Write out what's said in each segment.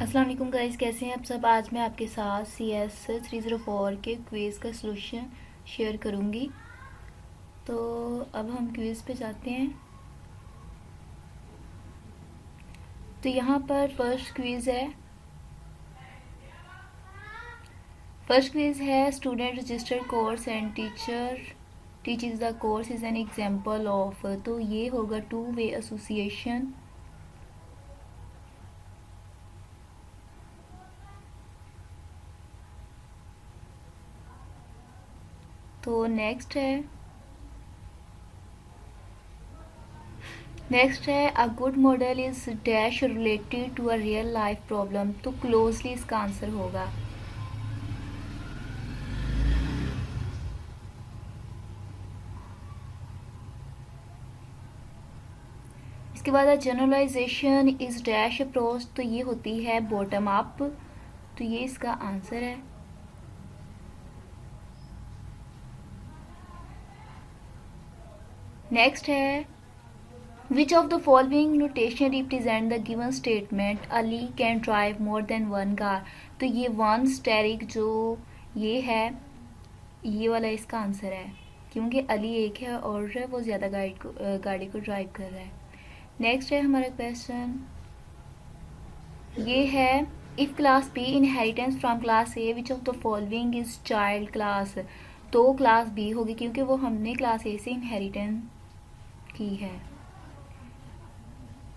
अस्सलाम वालेकुम गाइस, कैसे हैं आप सब। आज मैं आपके साथ CS 304 के क्विज़ का सलूशन शेयर करूंगी। तो अब हम क्विज़ पे जाते हैं। तो यहाँ पर फर्स्ट क्विज़ है student registered course and teacher teaching the course is an example of. तो ये होगा टू वे एसोसिएशन। तो नेक्स्ट है a good model is dash related to a real life problem. तो क्लोजली इसका आंसर होगा। इसके बाद जनरलाइजेशन इज डैश अप्रोच। तो ये होती है बॉटम अप। तो ये इसका आंसर है। नेक्स्ट है विच of the following notation represent the given statement Ali can drive more than one car. तो ये वन स्टेरिक जो ये है, ये वाला इसका आंसर है, क्योंकि अली एक है और वो ज़्यादा गाड़ी को ड्राइव कर रहा है। नेक्स्ट है हमारा क्वेश्चन, ये है if class B inheritance from class A which of the following is child class. तो क्लास बी होगी, क्योंकि वो हमने क्लास ए से इनहेरिटेंस की है।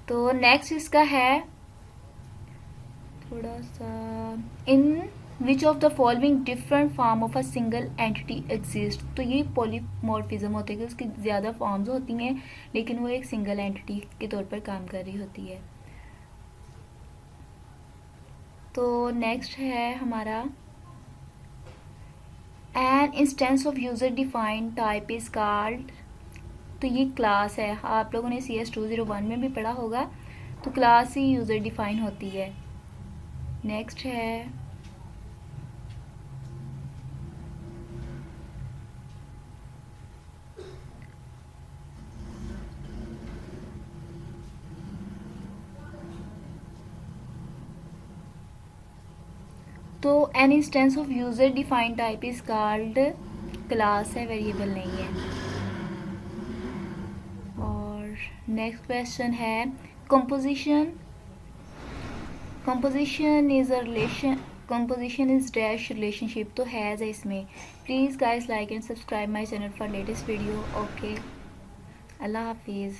तो नेक्स्ट इसका है थोड़ा सा, in which of the following different form of a single entity exist. तो ये पॉलीमॉर्फिज्म होते हैं कि उसकी ज़्यादा फॉर्म्स होती हैं लेकिन वो एक सिंगल एंटिटी के तौर पर काम कर रही होती है। तो नेक्स्ट है हमारा N instance of user defined type is called. तो ये क्लास है, आप लोगों ने CS 201 में भी पढ़ा होगा। तो क्लास ही यूजर डिफाइन होती है। नेक्स्ट है तो an instance of user defined type is called class है, वेरिएबल नहीं है। और नेक्स्ट क्वेश्चन है कंपोजिशन इज डैश रिलेशनशिप। तो हैज़ है इसमें। Please guys like and subscribe my channel for latest video. Okay, अल्लाह हाफिज़।